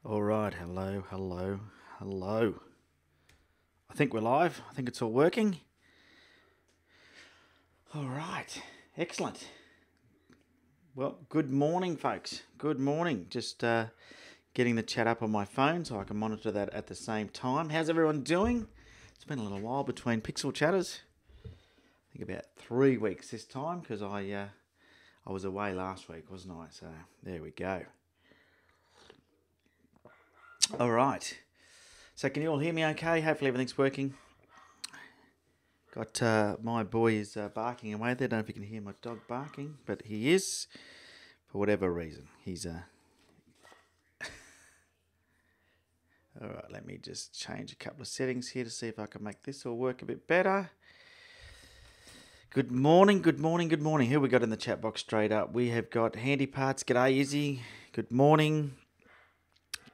All right, hello. I think we're live. I think it's all working. All right, excellent. Well, good morning, folks. Good morning. Just getting the chat up on my phone so I can monitor that at the same time. How's everyone doing? It's been a little while between Pixel Chatters. I think about 3 weeks this time because I was away last week, wasn't I? So there we go. All right. So can you all hear me okay? Hopefully everything's working. Got my boy is barking away there. Don't know if you can hear my dog barking, but he is, for whatever reason. He's All right, let me just change a couple of settings here to see if I can make this all work a bit better. Good morning. Who we got in the chat box straight up? We have got Handy Parts. G'day, Izzy. Good morning.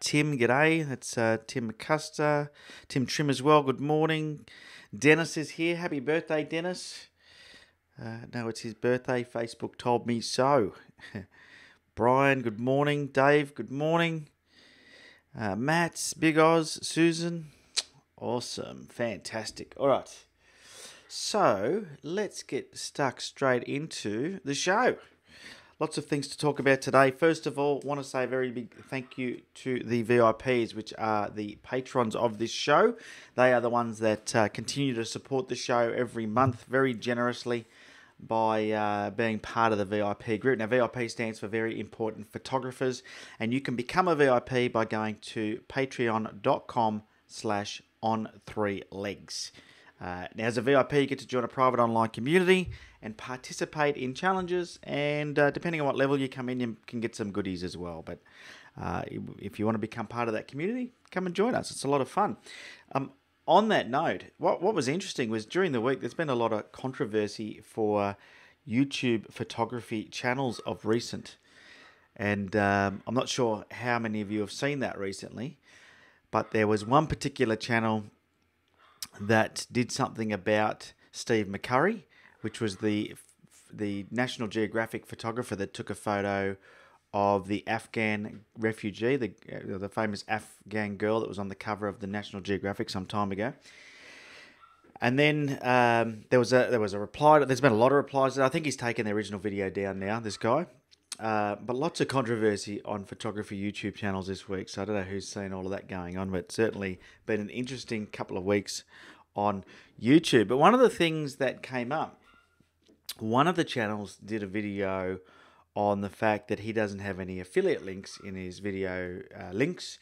Tim, g'day. That's Tim McCuster. Tim Trim as well. Good morning. Dennis is here. Happy birthday, Dennis. No, it's his birthday. Facebook told me so. Brian, good morning. Dave, good morning. Matt's, Big Oz, Susan. Awesome. Fantastic. All right. So let's get stuck straight into the show. Lots of things to talk about today. First of all, want to say a very big thank you to the VIPs, which are the patrons of this show. They are the ones that continue to support the show every month very generously by being part of the VIP group. Now, VIP stands for Very Important Photographers, and you can become a VIP by going to patreon.com/on3legs. Now, as a VIP, you get to join a private online community and participate in challenges, and depending on what level you come in, you can get some goodies as well. But if you want to become part of that community, come and join us. It's a lot of fun. On that note, what was interesting was during the week, there's been a lot of controversy for YouTube photography channels of recent. And I'm not sure how many of you have seen that recently, but there was one particular channel that did something about Steve McCurry, which was the National Geographic photographer that took a photo of the Afghan refugee, the famous Afghan girl that was on the cover of the National Geographic some time ago. And then there was a reply. There's been a lot of replies. I think he's taken the original video down now, this guy. But lots of controversy on photography YouTube channels this week. So I don't know who's seen all of that going on, but certainly been an interesting couple of weeks on YouTube. But one of the things that came up, one of the channels did a video on the fact that he doesn't have any affiliate links in his video links,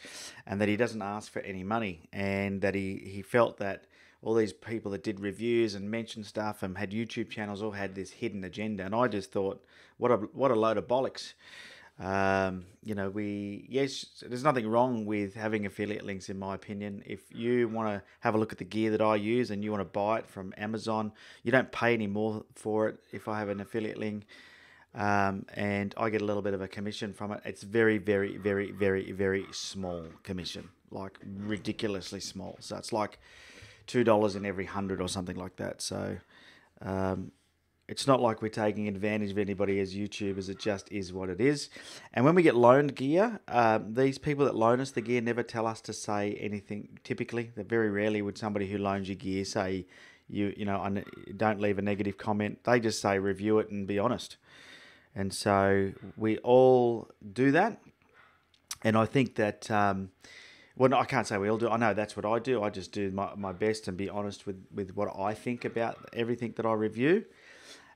and that he doesn't ask for any money, and that he felt that all these people that did reviews and mentioned stuff and had YouTube channels all had this hidden agenda. And I just thought, what a load of bollocks. Yes, there's nothing wrong with having affiliate links, in my opinion. If you want to have a look at the gear that I use and you want to buy it from Amazon, you don't pay any more for it if I have an affiliate link. And I get a little bit of a commission from it. It's very, very, very, very, very small commission, like ridiculously small. So it's like $2 in every 100 or something like that. So it's not like we're taking advantage of anybody as YouTubers. It just is what it is. And when we get loaned gear, these people that loan us the gear never tell us to say anything. Typically, that very rarely would somebody who loans you gear say, don't leave a negative comment. They just say review it and be honest. And so we all do that. And I think that well, no, I can't say we all do. I know that's what I do. I just do my best and be honest with what I think about everything that I review.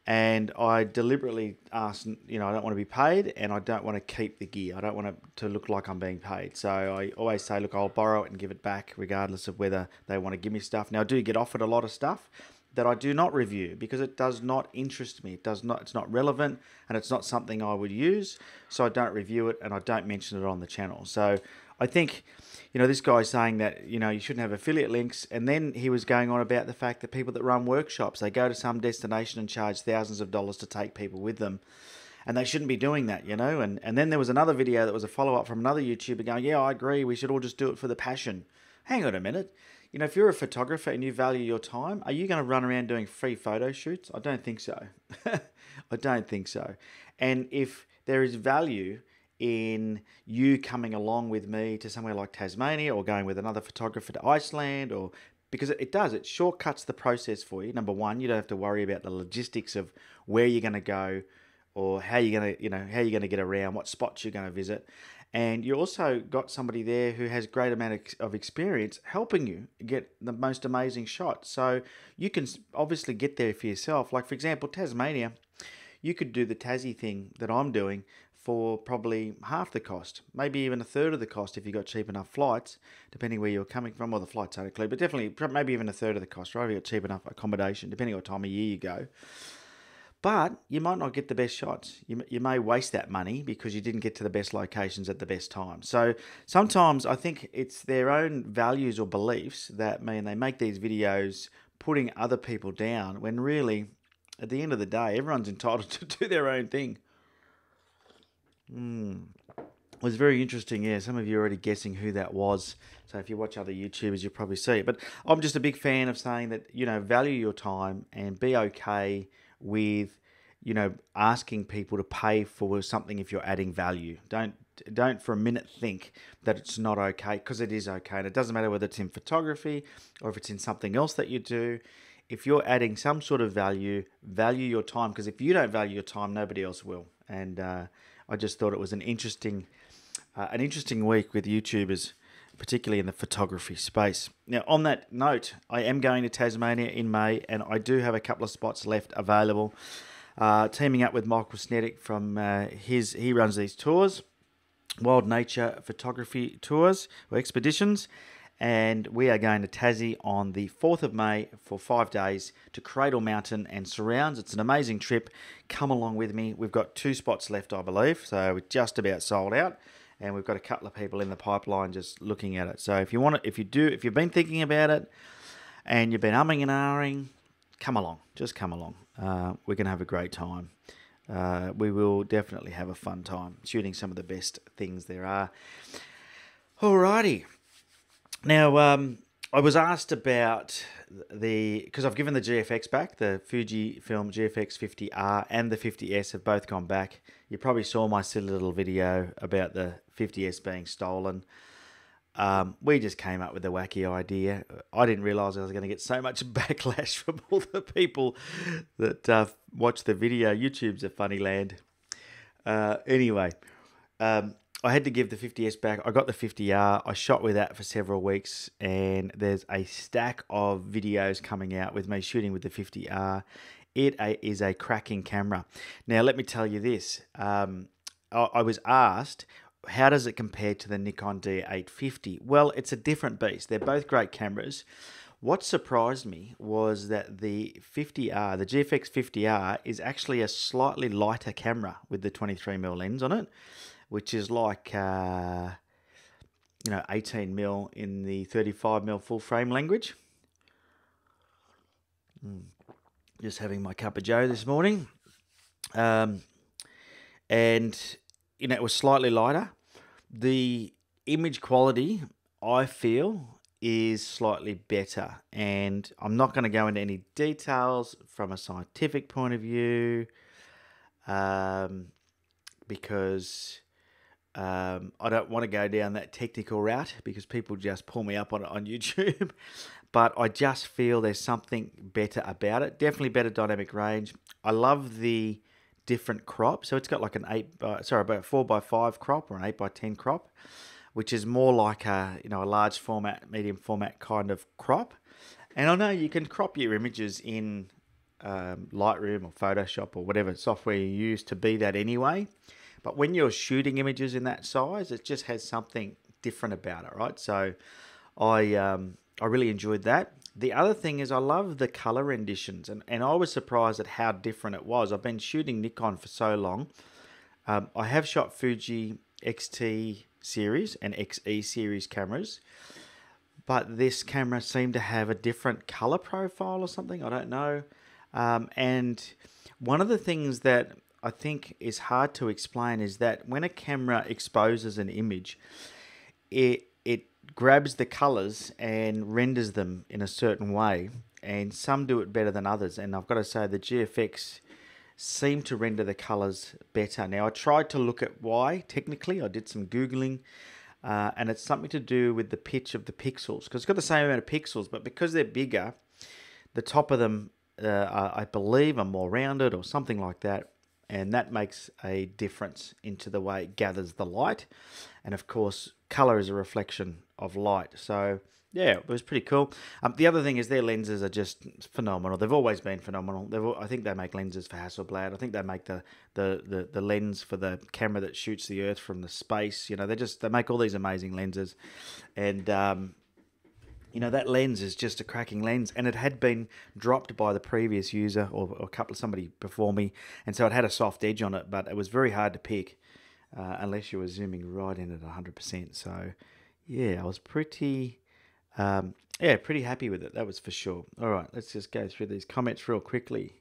And I deliberately ask, I don't want to be paid, and I don't want to keep the gear. I don't want it to look like I'm being paid. So I always say, look, I'll borrow it and give it back regardless of whether they want to give me stuff. Now, I do get offered a lot of stuff that I do not review because it does not interest me. It's not relevant, and it's not something I would use. So I don't review it, and I don't mention it on the channel. So I think, this guy's saying that, you shouldn't have affiliate links. And then he was going on about the fact that people that run workshops, they go to some destination and charge thousands of dollars to take people with them. And they shouldn't be doing that, And then there was another video that was a follow-up from another YouTuber going, yeah, I agree. We should all just do it for the passion. Hang on a minute. If you're a photographer and you value your time, are you going to run around doing free photo shoots? I don't think so. I don't think so. And if there is value in you coming along with me to somewhere like Tasmania, or going with another photographer to Iceland, or because it shortcuts the process for you. Number one, you don't have to worry about the logistics of where you're going to go, or how you're going to, how you're going to get around, what spots you're going to visit. And you also got somebody there who has great amount of experience helping you get the most amazing shot. So you can obviously get there for yourself. Like, for example, Tasmania, you could do the Tazi thing that I'm doing for probably half the cost, maybe even a third of the cost if you got cheap enough flights, depending where you're coming from. Well, the flights aren't included, but definitely maybe even a third of the cost, right? If you got cheap enough accommodation, depending on what time of year you go. But you might not get the best shots. You may waste that money because you didn't get to the best locations at the best time. So sometimes I think it's their own values or beliefs that mean they make these videos putting other people down, when really, at the end of the day, everyone's entitled to do their own thing. It was very interesting. Yeah, some of you are already guessing who that was. So if you watch other YouTubers, you'll probably see it. But I'm just a big fan of saying that, value your time and be okay with, asking people to pay for something if you're adding value. Don't for a minute think that it's not okay, because it is okay. And it doesn't matter whether it's in photography or if it's in something else that you do. If you're adding some sort of value your time, because if you don't value your time, nobody else will. And I just thought it was an interesting week with YouTubers, particularly in the photography space. Now, on that note, I am going to Tasmania in May, and I do have a couple of spots left available. Teaming up with Michael Sneddick from he runs these tours, Wild Nature Photography Tours or Expeditions, and we are going to Tazi on the 4th of May for 5 days to Cradle Mountain and surrounds. It's an amazing trip. Come along with me. We've got 2 spots left, I believe, so we're just about sold out. And we've got a couple of people in the pipeline just looking at it. So if you've been thinking about it and you've been umming and ahhing, come along. Just come along. We're going to have a great time. We will definitely have a fun time shooting some of the best things there are. Alrighty. Now, I was asked about because I've given the GFX back, the Fujifilm GFX 50R and the 50S have both gone back. You probably saw my silly little video about the 50S being stolen. We just came up with a wacky idea. I didn't realise I was going to get so much backlash from all the people that watch the video. YouTube's a funny land. Anyway, I had to give the 50S back. I got the 50R. I shot with that for several weeks, and there's a stack of videos coming out with me shooting with the 50R. It is a cracking camera. Now, let me tell you this. I was asked, how does it compare to the Nikon D850? Well, it's a different beast. They're both great cameras. What surprised me was that the 50R, the GFX 50R, is actually a slightly lighter camera with the 23mm lens on it, which is like 18mm in the 35mm full frame language. Just having my cup of joe this morning. And it was slightly lighter. The image quality, I feel, is slightly better. And I'm not going to go into any details from a scientific point of view, because I don't want to go down that technical route, because people just pull me up on it on YouTube. But I just feel there's something better about it. Definitely better dynamic range. I love the different crop. So it's got like about 4x5 crop or an 8x10 crop, which is more like a large format, medium format kind of crop. And I know you can crop your images in Lightroom or Photoshop or whatever software you use to be that anyway. But when you're shooting images in that size, it just has something different about it, right? So I really enjoyed that. The other thing is I love the color renditions, and I was surprised at how different it was. I've been shooting Nikon for so long. I have shot Fuji XT series and XE series cameras, but this camera seemed to have a different color profile or something. I don't know. And one of the things that I think is hard to explain is that when a camera exposes an image, it grabs the colors and renders them in a certain way, and some do it better than others. And I've got to say the GFX seem to render the colors better. Now, I tried to look at why. Technically, I did some Googling, and it's something to do with the pitch of the pixels, because it's got the same amount of pixels, but because they're bigger, the top of them, I believe, are more rounded or something like that, and that makes a difference into the way it gathers the light. And of course, color is a reflection of light. So yeah, it was pretty cool. The other thing is their lenses are just phenomenal. They've always been phenomenal. I think they make lenses for Hasselblad. I think they make the lens for the camera that shoots the Earth from the space. You know, they make all these amazing lenses, and you know, that lens is just a cracking lens, and it had been dropped by the previous user or somebody before me, and so it had a soft edge on it, but it was very hard to pick unless you were zooming right in at 100%. So yeah, I was pretty pretty happy with it. That was for sure. All right, let's just go through these comments real quickly.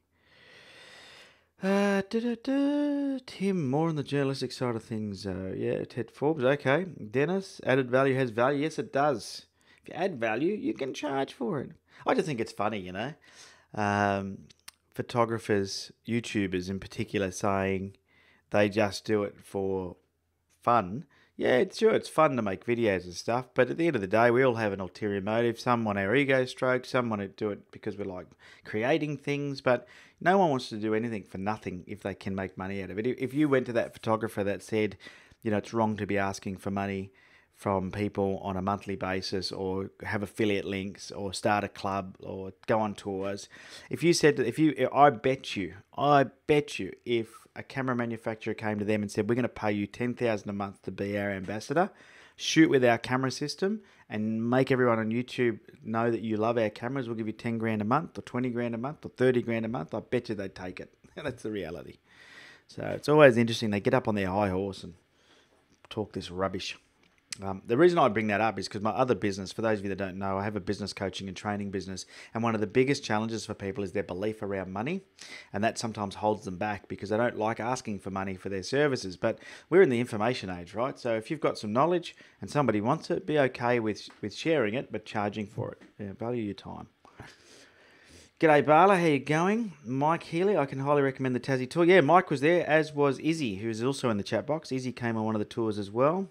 Tim, more on the journalistic side of things. Yeah, Ted Forbes. Okay. Dennis, added value has value. Yes, it does. If you add value, you can charge for it. I just think it's funny, you know. Photographers, YouTubers in particular, saying they just do it for fun. Yeah, it's sure it's fun to make videos and stuff, but at the end of the day, we all have an ulterior motive. Some want our ego stroked, some want to do it because we like creating things, but no one wants to do anything for nothing if they can make money out of it. If you went to that photographer that said, you know, it's wrong to be asking for money from people on a monthly basis, or have affiliate links, or start a club, or go on tours. If you said, I bet you, if a camera manufacturer came to them and said, we're going to pay you $10,000 a month to be our ambassador, shoot with our camera system, and make everyone on YouTube know that you love our cameras, we'll give you 10 grand a month, or 20 grand a month, or 30 grand a month, I bet you they'd take it. That's the reality. So it's always interesting. They get up on their high horse and talk this rubbish. The reason I bring that up is because my other business, for those of you that don't know, I have a business coaching and training business, and one of the biggest challenges for people is their belief around money, and that sometimes holds them back because they don't like asking for money for their services. But we're in the information age, right? So if you've got some knowledge and somebody wants it, be okay with sharing it, but charging for it. Yeah, value your time. G'day Bala, how you going? Mike Healy, I can highly recommend the Tazi tour. Yeah, Mike was there, as was Izzy, who's also in the chat box. Izzy came on one of the tours as well.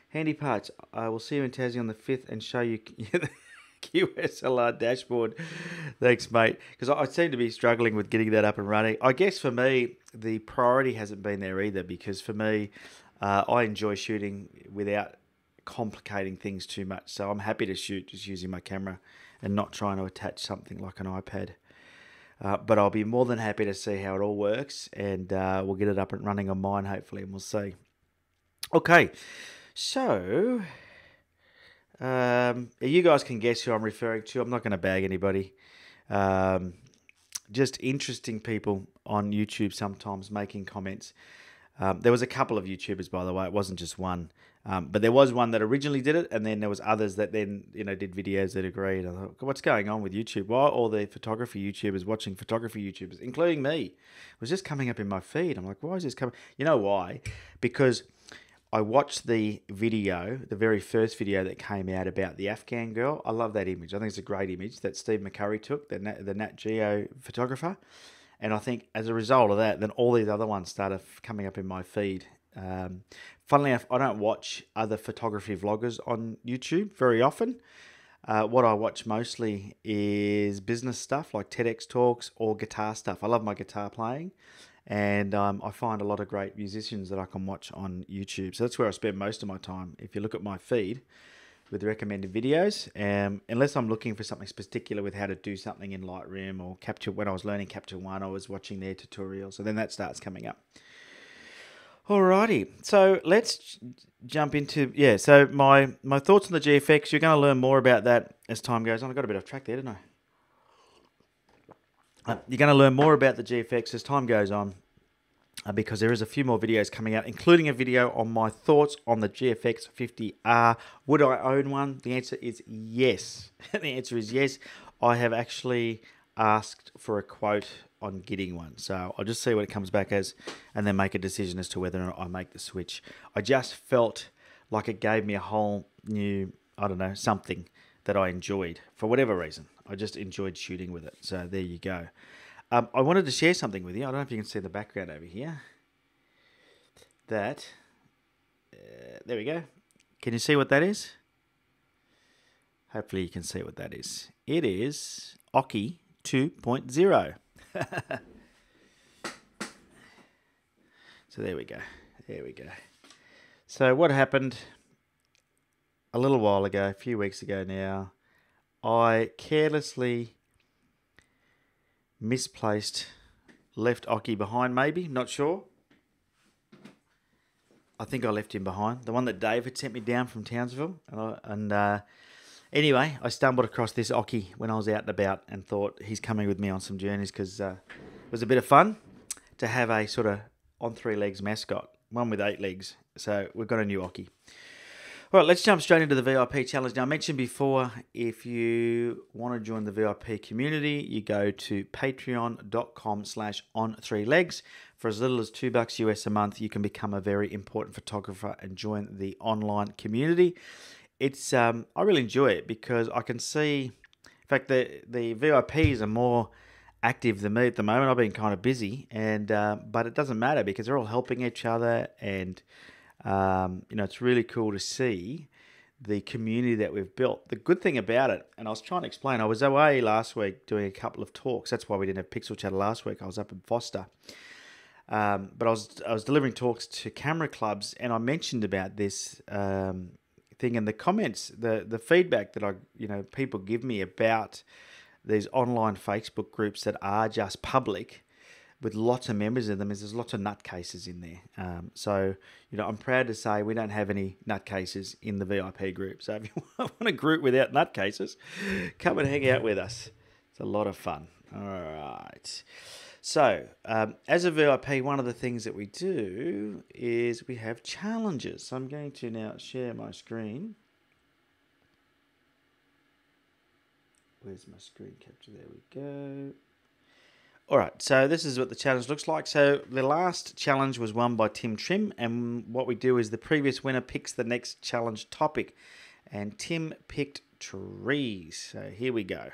Handy parts. I will see you in Tassie on the 5th and show you the QSLR dashboard. Thanks, mate. Because I seem to be struggling with getting that up and running. I guess for me, the priority hasn't been there either, because for me, I enjoy shooting without complicating things too much. So I'm happy to shoot just using my camera and not trying to attach something like an iPad. But I'll be more than happy to see how it all works, and we'll get it up and running on mine, hopefully, and we'll see. Okay. So, you guys can guess who I'm referring to. I'm not going to bag anybody. Just interesting people on YouTube sometimes making comments. There was a couple of YouTubers, by the way. It wasn't just one. But there was one that originally did it, and then there was others that then, you know, did videos that agreed. I thought, what's going on with YouTube? Why are all the photography YouTubers watching photography YouTubers, including me? It was just coming up in my feed. I'm like, why is this coming? You know why? Because I watched the video, the very first video that came out about the Afghan girl. I love that image. I think it's a great image that Steve McCurry took, the Nat Geo photographer. And I think as a result of that, then all these other ones started coming up in my feed. Funnily enough, I don't watch other photography vloggers on YouTube very often. What I watch mostly is business stuff like TEDx talks or guitar stuff. I love my guitar playing. And I find a lot of great musicians that I can watch on YouTube. So that's where I spend most of my time. If you look at my feed with recommended videos, unless I'm looking for something particular with how to do something in Lightroom or Capture. When I was learning Capture One, I was watching their tutorials. So then that starts coming up. Alrighty, so let's jump into, so my thoughts on the GFX. You're going to learn more about that as time goes on. I got a bit off track there, didn't I? You're going to learn more about the GFX as time goes on, because there is a few more videos coming out, including a video on my thoughts on the GFX 50R. Would I own one? The answer is yes. The answer is yes. I have actually asked for a quote on getting one, so I'll just see what it comes back as and then make a decision as to whether or not I make the switch. I just felt like it gave me a whole new, I don't know, something that I enjoyed for whatever reason. I just enjoyed shooting with it. So there you go. I wanted to share something with you. I don't know if you can see the background over here. That, there we go. Can you see what that is? Hopefully you can see what that is. It is Oki 2.0. So there we go. There we go. So what happened a little while ago, a few weeks ago now, I carelessly misplaced, left Oki behind maybe, not sure. I think I left him behind. The one that Dave had sent me down from Townsville. Anyway, I stumbled across this Oki when I was out and about and thought he's coming with me on some journeys because it was a bit of fun to have a sort of on 3 legs mascot, one with 8 legs. So we've got a new Oki. All right, let's jump straight into the VIP challenge. Now, I mentioned before, if you want to join the VIP community, you go to patreon.com/on3legs. For as little as $2 US a month, you can become a very important photographer and join the online community. It's I really enjoy it because I can see, in fact, the VIPs are more active than me at the moment. I've been kind of busy, and but it doesn't matter because they're all helping each other, and it's really cool to see the community that we've built. The good thing about it, and I was trying to explain, I was away last week doing a couple of talks. That's why we didn't have Pixel Chatter last week. I was up in Foster. But I was delivering talks to camera clubs, and I mentioned about this thing in the comments, the feedback that people give me about these online Facebook groups that are just public with lots of members in them is there's lots of nutcases in there. So I'm proud to say we don't have any nutcases in the VIP group. So if you want a group without nutcases, come and hang out with us. It's a lot of fun. All right. So, as a VIP, one of the things that we do is we have challenges. So I'm going to now share my screen. Where's my screen capture? There we go. All right, so this is what the challenge looks like. So the last challenge was won by Tim Trim, and what we do is the previous winner picks the next challenge topic, and Tim picked trees. So here we go.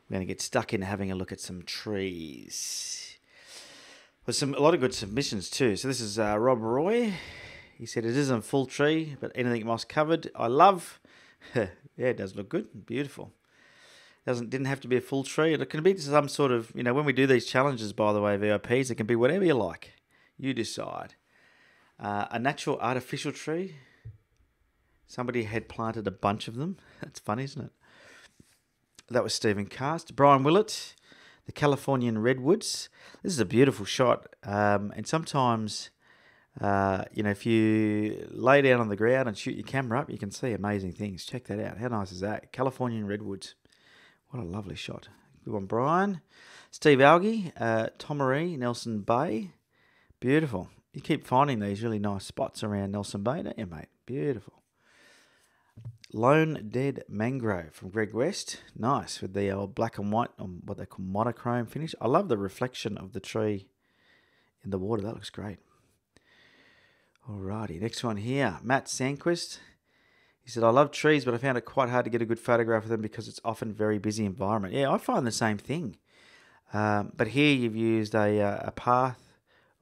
We're going to get stuck in having a look at some trees. With a lot of good submissions too. So this is Rob Roy. He said it isn't a full tree, but anything moss covered. I love. Yeah, it does look good. Beautiful. Didn't have to be a full tree. It can be some sort of, when we do these challenges, by the way, VIPs, it can be whatever you like. You decide. A natural artificial tree. Somebody had planted a bunch of them. That's funny, isn't it? That was Stephen Cast. Brian Willett, the Californian Redwoods. This is a beautiful shot. And sometimes, if you lay down on the ground and shoot your camera up, you can see amazing things. Check that out. How nice is that? Californian Redwoods. What a lovely shot. Good one, Brian. Steve Algie, Tomaree, Nelson Bay. Beautiful. You keep finding these really nice spots around Nelson Bay, don't you, mate? Beautiful. Lone Dead Mangrove from Greg West. Nice, with the old black and white on what they call monochrome finish. I love the reflection of the tree in the water. That looks great. Alrighty, next one here. Matt Sandquist. He said, I love trees, but I found it quite hard to get a good photograph of them because it's often a very busy environment. Yeah, I find the same thing. But here you've used a path,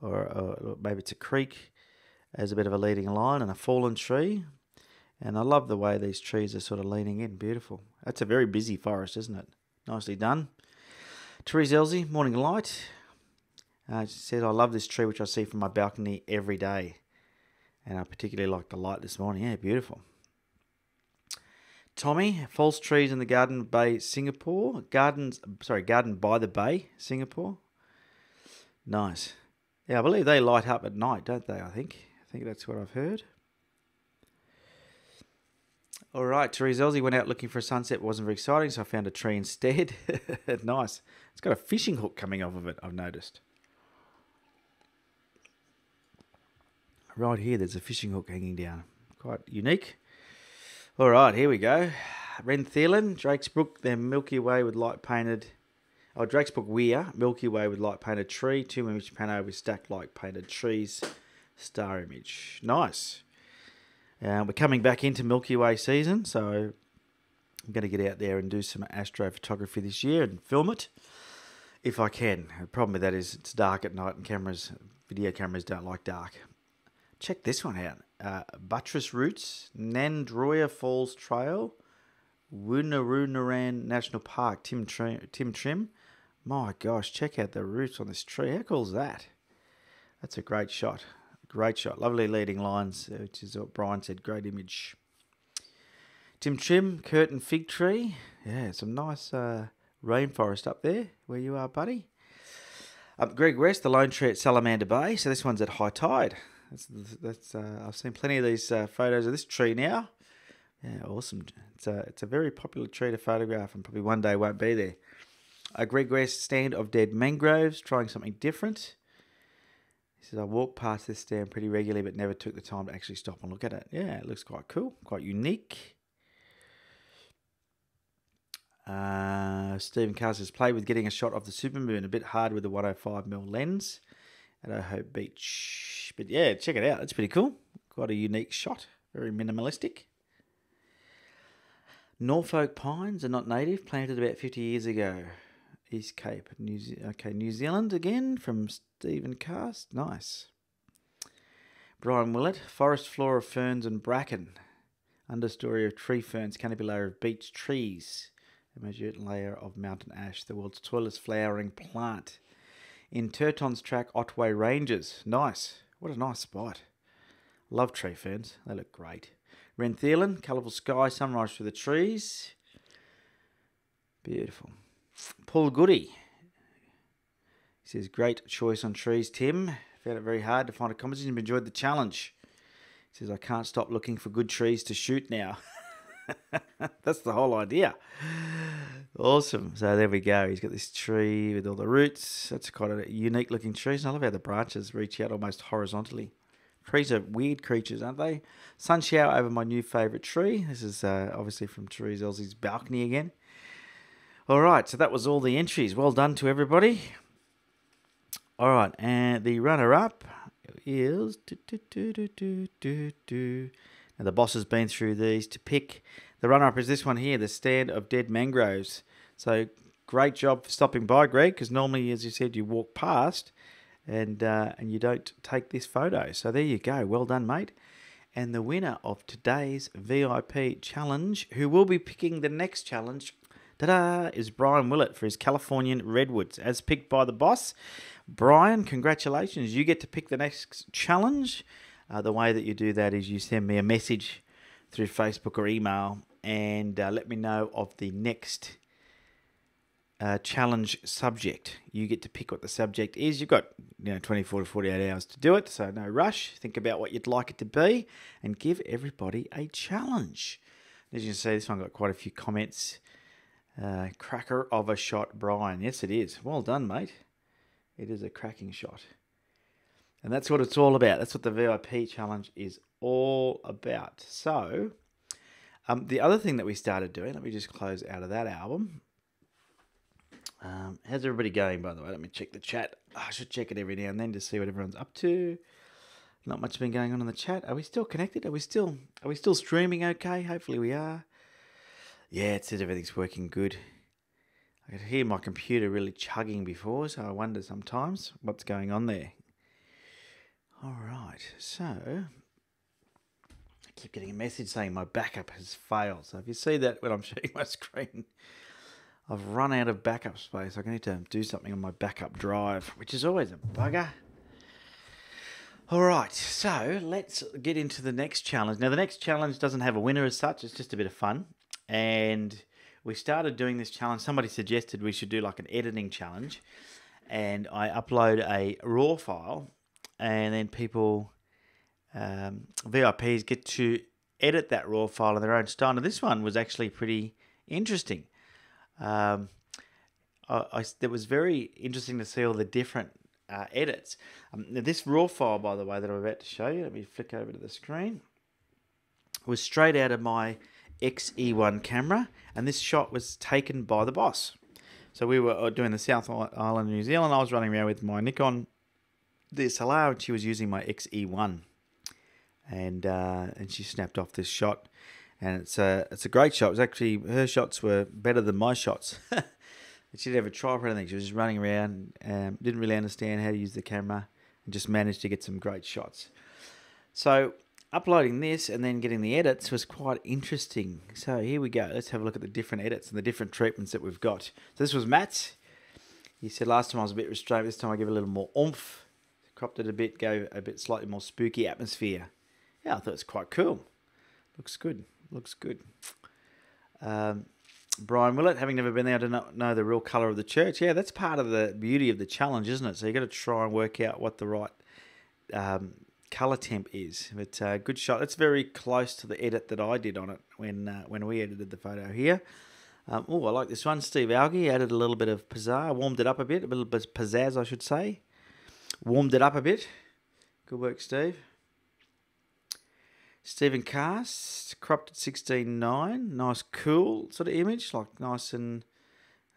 or maybe it's a creek, as a bit of a leading line, and a fallen tree. And I love the way these trees are sort of leaning in. Beautiful. That's a very busy forest, isn't it? Nicely done. Therese Elsie, Morning Light. She said, I love this tree, which I see from my balcony every day. And I particularly like the light this morning. Yeah, beautiful. Tommy, false trees in the Garden Bay, Singapore. Garden by the Bay, Singapore. Nice. Yeah, I believe they light up at night, don't they, I think that's what I've heard. All right, Therese Elsie went out looking for a sunset. It wasn't very exciting, so I found a tree instead. Nice. It's got a fishing hook coming off of it, I've noticed. Right here, there's a fishing hook hanging down. Quite unique. All right, here we go. Ren Thielen, Drake's Brook, their Milky Way with light painted. Oh, Drake's Brook Weir, Milky Way with light painted tree. 2 image panel with stacked light painted trees. Star image. Nice. We're coming back into Milky Way season, so I'm going to get out there and do some astrophotography this year and film it. if I can. The problem with that is it's dark at night and video cameras don't like dark. Check this one out. Buttress Roots, Nandroya Falls Trail, Woonaroon National Park, Tim Trim. My gosh, check out the roots on this tree. How cool is that? That's a great shot. Great shot. Lovely leading lines, which is what Brian said. Great image. Tim Trim, Curtin Fig Tree. Yeah, some nice rainforest up there where you are, buddy. Greg West, the lone tree at Salamander Bay. So this one's at high tide. I've seen plenty of these photos of this tree now. Yeah, awesome. It's a very popular tree to photograph, and probably one day won't be there. Greg West, stand of dead mangroves, trying something different. He says, I walk past this stand pretty regularly, but never took the time to actually stop and look at it. Yeah, it looks quite cool, quite unique. Stephen Carr says, played with getting a shot of the supermoon, a bit hard with the 105mm lens at Ohope Beach. But yeah, check it out. It's pretty cool. Quite a unique shot. Very minimalistic. Norfolk pines are not native, planted about 50 years ago. East Cape, New Zealand again from Stephen Cast. Nice. Brian Willett, forest floor of ferns and bracken. Understory of tree ferns, canopy layer of beech trees. A measured layer of mountain ash, the world's tallest flowering plant. In Turton's Track, Otway Ranges. Nice. What a nice spot. Love tree ferns. They look great. Renthelen, colourful sky, sunrise through the trees. Beautiful. Paul Goody. He says, great choice on trees, Tim. Found it very hard to find a composition, but enjoyed the challenge. He says, I can't stop looking for good trees to shoot now. That's the whole idea. Awesome. So there we go. He's got this tree with all the roots. That's quite a unique looking tree. And I love how the branches reach out almost horizontally. Trees are weird creatures, aren't they? Sun shower over my new favourite tree. This is obviously from Trees Aussie's balcony again. All right, so that was all the entries. Well done to everybody. All right, and the runner-up is... Now, the boss has been through these to pick. The runner-up is this one here, the stand of dead mangroves. So, great job for stopping by, Greg, because normally, as you said, you walk past and you don't take this photo. So, there you go. Well done, mate. And the winner of today's VIP challenge, who will be picking the next challenge, ta-da, is Brian Willett for his Californian Redwoods, as picked by the boss. Brian, congratulations. You get to pick the next challenge. The way that you do that is you send me a message through Facebook or email and let me know of the next challenge subject. You get to pick what the subject is. You've got 24 to 48 hours to do it, so no rush. Think about what you'd like it to be and give everybody a challenge. As you can see, this one got quite a few comments. Cracker of a shot, Brian. Yes, it is. Well done, mate. It is a cracking shot. And that's what it's all about. That's what the VIP challenge is all about. So, the other thing that we started doing, let me just close out of that album. How's everybody going, by the way? Let me check the chat. I should check it every now and then to see what everyone's up to. Not much been going on in the chat. Are we still connected? Are we still streaming okay? Hopefully we are. Yeah, it says everything's working good. I could hear my computer really chugging before, so I wonder sometimes what's going on there. All right, so I keep getting a message saying my backup has failed. So if you see that when I'm sharing my screen, I've run out of backup space. I need to do something on my backup drive, which is always a bugger. All right, so let's get into the next challenge. Now, the next challenge doesn't have a winner as such. It's just a bit of fun. And we started doing this challenge. Somebody suggested we should do like an editing challenge. And I upload a RAW file. And then people, VIPs, get to edit that RAW file in their own style. And this one was actually pretty interesting. It was very interesting to see all the different edits. This RAW file, by the way, that I'm about to show you, let me flick over to the screen, was straight out of my XE1 camera. And this shot was taken by the boss. So we were doing the South Island, New Zealand. I was running around with my Nikon DSLR, and she was using my XE1, and she snapped off this shot, and it's a great shot. It was actually, her shots were better than my shots. she didn't have a tripod or anything. She was just running around, didn't really understand how to use the camera, and just managed to get some great shots. So uploading this and then getting the edits was quite interesting. So here we go. Let's have a look at the different edits and the different treatments that we've got. So this was Matt's. He said last time I was a bit restrained. This time I give it a little more oomph. Cropped it a bit, gave a bit slightly more spooky atmosphere. Yeah, I thought it was quite cool. Looks good. Looks good. Brian Willett, having never been there, I do not know the real colour of the church. Yeah, that's part of the beauty of the challenge, isn't it? So you've got to try and work out what the right colour temp is. But good shot. It's very close to the edit that I did on it when we edited the photo here. Oh, I like this one. Steve Algie added a little bit of pizzazz, warmed it up a bit, a little bit of pizzazz, I should say. Warmed it up a bit. Good work, Steve. Stephen Cast, cropped at 16:9. Nice, cool sort of image, like nice and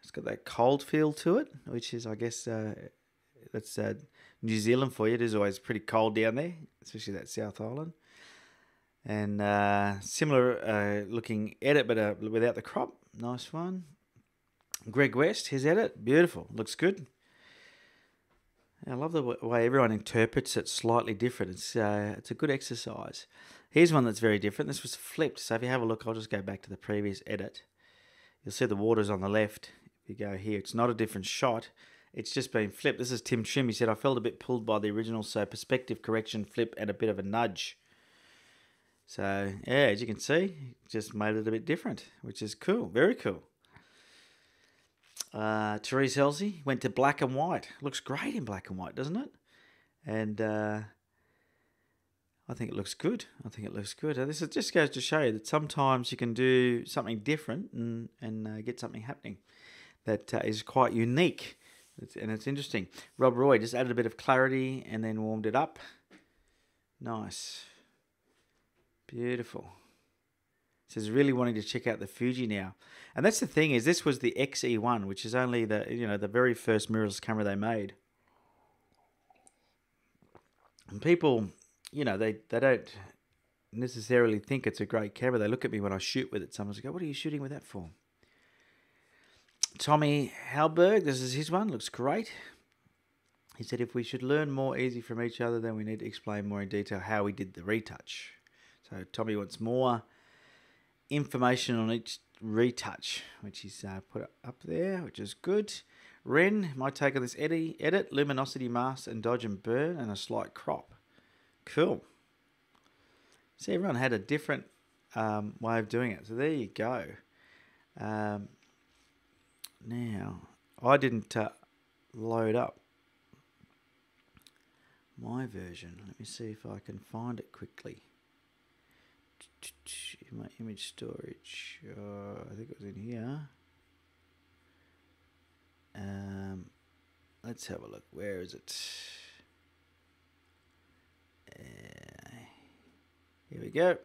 it's got that cold feel to it, which is, I guess, that's New Zealand for you. It is always pretty cold down there, especially that South Island. And similar looking edit, but without the crop. Nice one. Greg West, his edit, beautiful, looks good. I love the way everyone interprets it slightly different. It's a good exercise. Here's one that's very different. This was flipped. So if you have a look, I'll just go back to the previous edit. You'll see the water's on the left. If you go here, it's not a different shot. It's just been flipped. This is Tim Trim. He said, I felt a bit pulled by the original, so perspective correction, flip, and a bit of a nudge. So, yeah, as you can see, just made it a bit different, which is cool. Very cool. Therese Halsey went to black and white. Looks great in black and white, doesn't it? And I think it looks good. I think it looks good. This just goes to show you that sometimes you can do something different and get something happening that is quite unique. And it's interesting. Rob Roy just added a bit of clarity and then warmed it up. Nice. Beautiful. Says really wanting to check out the Fuji now. And that's the thing, is this was the XE1, which is only the very first mirrorless camera they made. And people, they don't necessarily think it's a great camera. They look at me when I shoot with it. Someone's go, what are you shooting with that for? Tommy Halberg, this is his one, looks great. He said if we should learn more easy from each other, then we need to explain more in detail how we did the retouch. So Tommy wants more information on each retouch, which he's put up there, which is good. Ren, my take on this edit, luminosity mask and dodge and burn and a slight crop. Cool. See, everyone had a different way of doing it. So there you go. Now, I didn't load up my version. Let me see if I can find it quickly. In my image storage, I think it was in here. Let's have a look. Where is it? Here we go.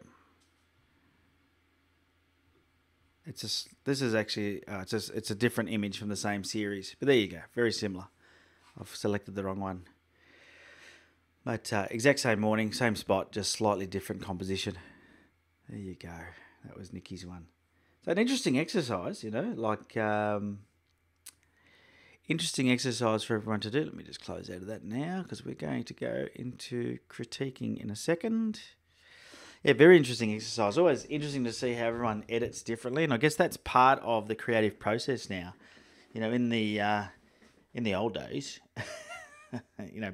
This is actually it's a different image from the same series, but there you go. Very similar. I've selected the wrong one, but exact same morning, same spot, just slightly different composition. There you go. That was Nikki's one. So an interesting exercise, interesting exercise for everyone to do. Let me just close out of that now because we're going to go into critiquing in a second. Yeah, very interesting exercise. Always interesting to see how everyone edits differently, and I guess that's part of the creative process now. In the old days,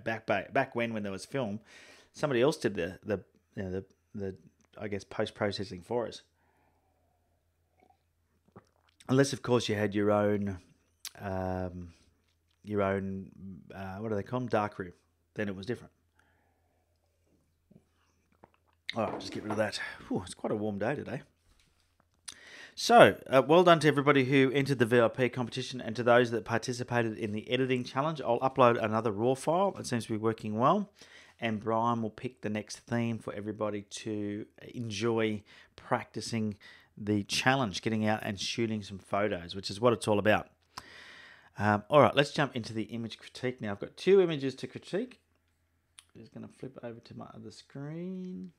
back when there was film, somebody else did the I guess post-processing for us. Unless, of course, you had your own what do they call them? Darkroom. Then it was different. All right, just get rid of that. Whew, it's quite a warm day today. So, well done to everybody who entered the VIP competition and to those that participated in the editing challenge. I'll upload another RAW file. It seems to be working well. And Brian will pick the next theme for everybody to enjoy practicing the challenge, getting out and shooting some photos, which is what it's all about. All right, let's jump into the image critique now. I've got 2 images to critique. I'm just going to flip over to my other screen.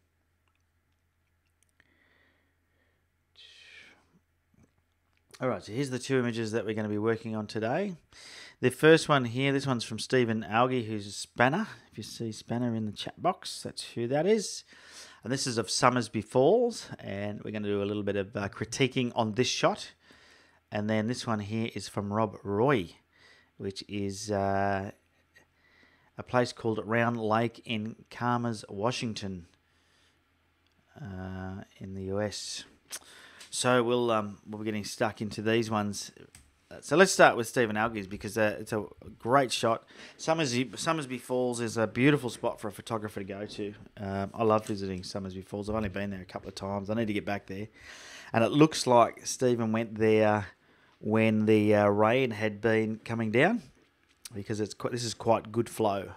All right, so here's the two images that we're going to be working on today. The first one here, this one's from Stephen Algie, who's a spanner. If you see spanner in the chat box, that's who that is. And this is of Summersby Falls, and we're going to do a little bit of critiquing on this shot. And then this one here is from Rob Roy, which is a place called Round Lake in Commerce, Washington, in the US. So we'll be getting stuck into these ones. So let's start with Stephen Algie's because it's a great shot. Summersby Falls is a beautiful spot for a photographer to go to. I love visiting Summersby Falls. I've only been there a couple of times. I need to get back there. And it looks like Stephen went there when the rain had been coming down, because this is quite good flow.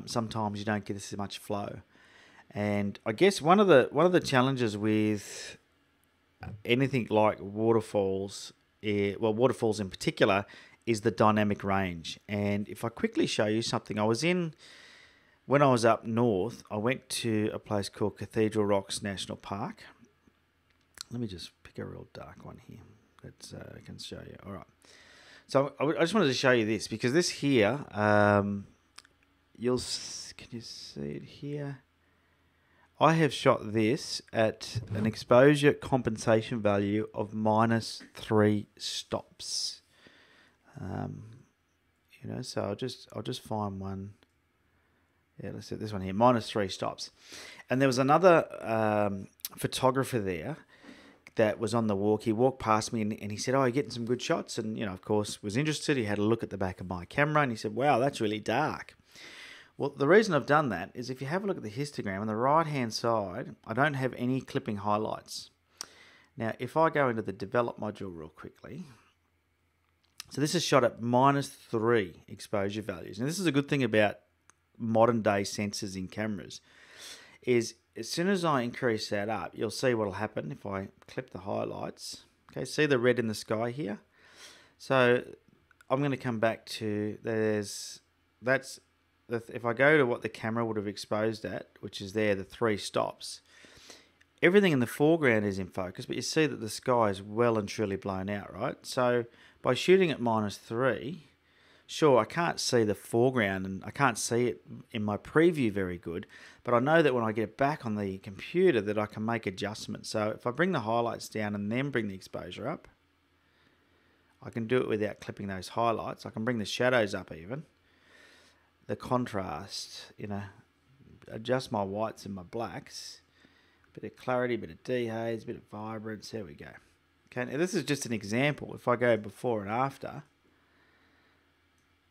Sometimes you don't get this much flow. And I guess one of the challenges with anything like waterfalls, waterfalls in particular, is the dynamic range. And if I quickly show you something, when I was up north, I went to a place called Cathedral Rocks National Park. Let me just pick a real dark one here that I can show you. All right. So I just wanted to show you this because this here, can you see it here? I have shot this at an exposure compensation value of -3 stops. So I'll just find one. Yeah, let's see this one here, -3 stops. And there was another photographer there that was on the walk. He walked past me and he said, "Oh, you're getting some good shots." And, of course, was interested. He had a look at the back of my camera and he said, "Wow, that's really dark." Well, the reason I've done that is if you have a look at the histogram on the right-hand side, I don't have any clipping highlights. Now, if I go into the develop module real quickly, so this is shot at -3 exposure values. And this is a good thing about modern-day sensors in cameras, is as soon as I increase that up, you'll see what will happen if I clip the highlights. Okay, see the red in the sky here? So I'm going to come back to, if I go to what the camera would have exposed at, which is there, the 3 stops, everything in the foreground is in focus, but you see that the sky is well and truly blown out, right? So by shooting at -3, sure, I can't see the foreground and I can't see it in my preview very good, but I know that when I get back on the computer that I can make adjustments. So if I bring the highlights down and then bring the exposure up, I can do it without clipping those highlights. I can bring the shadows up even. The contrast, adjust my whites and my blacks, bit of clarity, bit of dehaze, bit of vibrance, there we go. Okay, now this is just an example. If I go before and after,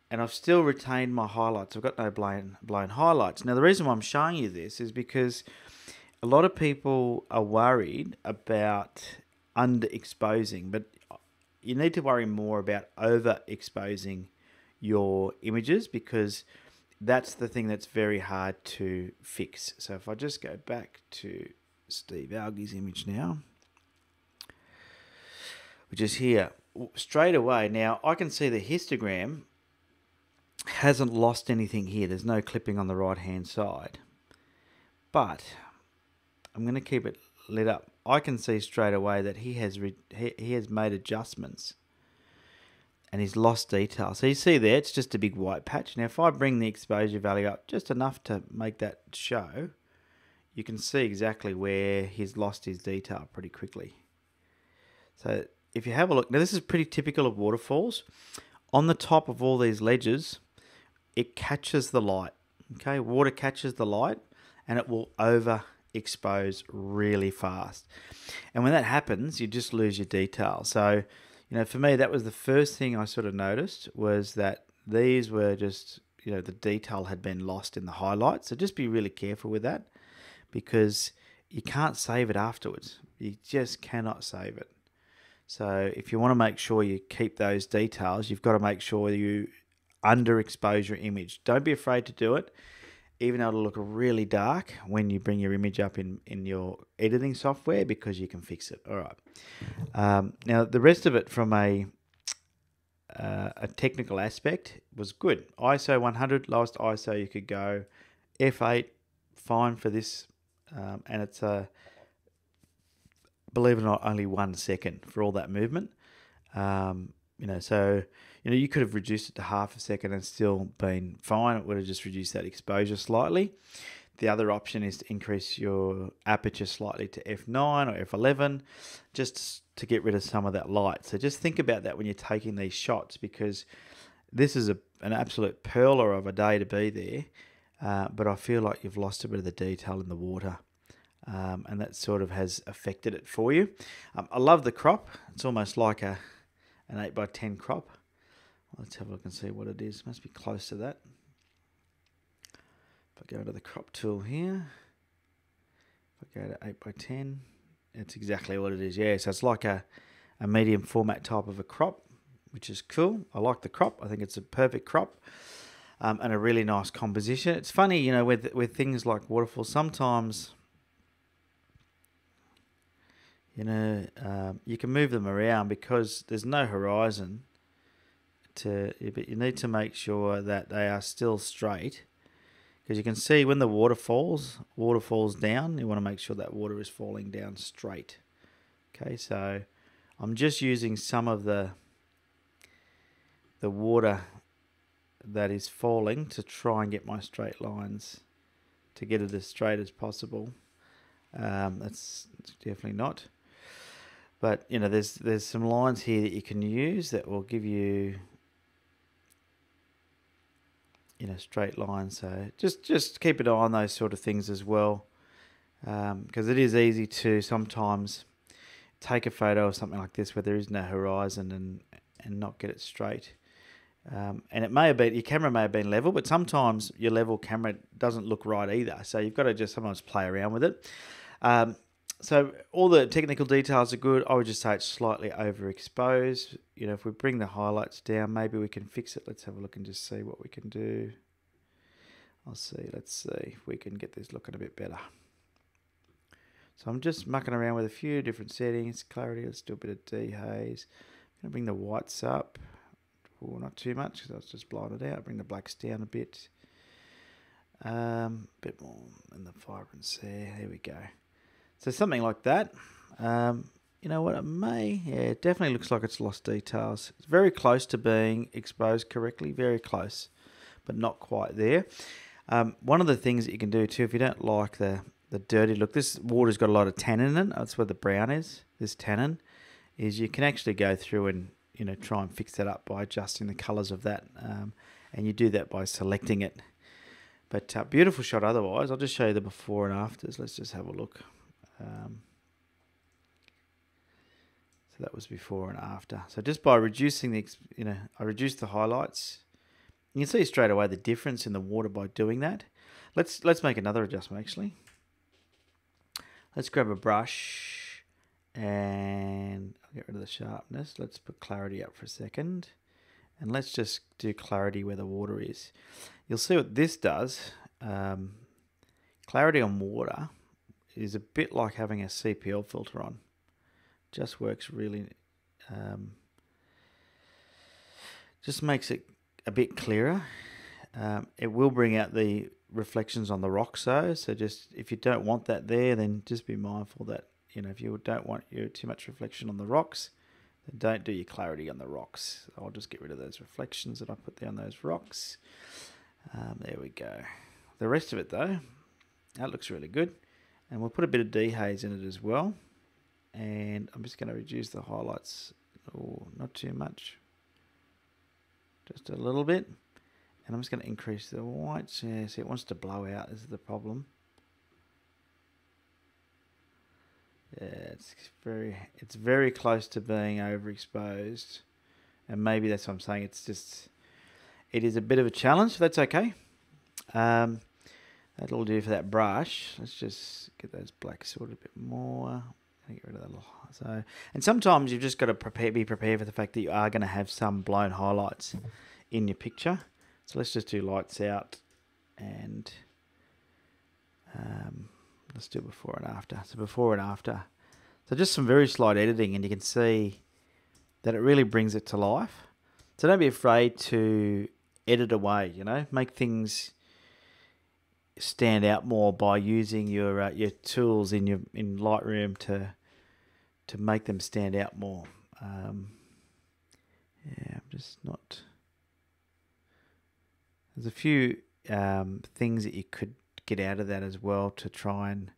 and I've still retained my highlights, I've got no blown highlights. Now the reason why I'm showing you this is because a lot of people are worried about underexposing, but you need to worry more about overexposing your images, because that's the thing that's very hard to fix. So if I just go back to Steve Algie's image now, which is here, straight away, now I can see the histogram hasn't lost anything here. There's no clipping on the right hand side, but I'm going to keep it lit up. I can see straight away that he has made adjustments and he's lost detail. So you see there, it's just a big white patch. Now if I bring the exposure value up just enough to make that show, you can see exactly where he's lost his detail pretty quickly. So if you have a look, now this is pretty typical of waterfalls. On the top of all these ledges, it catches the light. Okay, water catches the light and it will overexpose really fast. And when that happens, you just lose your detail. So for me, that was the first thing I sort of noticed, was that these were just, the detail had been lost in the highlights. So just be really careful with that, because you can't save it afterwards. You just cannot save it. So if you want to make sure you keep those details, you've got to make sure you underexpose your image. Don't be afraid to do it, even though it'll look really dark when you bring your image up in your editing software, because you can fix it. All right. Now, the rest of it from a technical aspect was good. ISO 100, lowest ISO you could go. F8, fine for this. And it's, believe it or not, only 1 second for all that movement. You know, so, you know, you could have reduced it to half a second and still been fine. It would have just reduced that exposure slightly. The other option is to increase your aperture slightly to f9 or f11, just to get rid of some of that light. So just think about that when you're taking these shots, because this is an absolute pearler of a day to be there, but I feel like you've lost a bit of the detail in the water. And that sort of has affected it for you. I love the crop. It's almost like an 8x10 crop. Let's have a look and see what it is. Must be close to that. If I go to the crop tool here, if I go to 8x10, it's exactly what it is. Yeah, so it's like a medium format type of a crop, which is cool. I like the crop. I think it's a perfect crop. And a really nice composition. It's funny, you know, with things like waterfalls, sometimes, you know, you can move them around because there's no horizon. But you need to make sure that they are still straight, because you can see when the water falls down, you want to make sure that water is falling down straight. Okay, so I'm just using some of the water that is falling to try and get my straight lines, to get it as straight as possible. That's definitely not. But, you know, there's some lines here that you can use that will give you, you know, straight lines. So just keep an eye on those sort of things as well, because it is easy to sometimes take a photo of something like this where there is no horizon and not get it straight. And it may have been, your camera may have been level, but sometimes your level camera doesn't look right either. So you've got to just sometimes play around with it. So all the technical details are good. I would just say it's slightly overexposed. You know, if we bring the highlights down, maybe we can fix it. Let's have a look and just see what we can do. Let's see if we can get this looking a bit better. So I'm just mucking around with a few different settings. Clarity, let's do a bit of dehaze. I'm going to bring the whites up. Oh, not too much, because I was just blowing it out. Bring the blacks down a bit. Bit more in the vibrance there. There we go. So something like that. You know what, it definitely looks like it's lost details. It's very close to being exposed correctly, very close, but not quite there. One of the things that you can do too, if you don't like the dirty look, this water's got a lot of tannin in it. That's where the brown is. This tannin is, you can actually go through and, you know, try and fix that up by adjusting the colours of that. And you do that by selecting it. But beautiful shot otherwise. I'll just show you the before and afters. Let's just have a look. So that was before and after. So just by reducing I reduced the highlights. You can see straight away the difference in the water by doing that. Let's make another adjustment actually. Let's grab a brush and I'll get rid of the sharpness. Let's put clarity up for a second. And let's just do clarity where the water is. You'll see what this does. Clarity on water is a bit like having a CPL filter on. Just works really, just makes it a bit clearer. It will bring out the reflections on the rocks though, so just if you don't want that there, then just be mindful that, you know, if you don't want too much reflection on the rocks, then don't do your clarity on the rocks. I'll just get rid of those reflections that I put there on those rocks. There we go. The rest of it though, that looks really good. And we'll put a bit of dehaze in it as well. And I'm just going to reduce the highlights. Oh, not too much. Just a little bit. And I'm just going to increase the whites. Yeah, see, it wants to blow out. This is the problem. Yeah, it's very close to being overexposed. And maybe that's what I'm saying. It is a bit of a challenge. That's okay. That'll do for that brush. Let's just get those blacks sorted a bit more. Get rid of that. So, and sometimes you've just got to be prepared for the fact that you are going to have some blown highlights in your picture. So let's just do lights out, and let's do before and after. So before and after. So just some very slight editing, and you can see that it really brings it to life. So don't be afraid to edit away. You know, make things stand out more by using your tools in Lightroom to make them stand out more. Yeah, I'm just not... There's a few things that you could get out of that as well to try and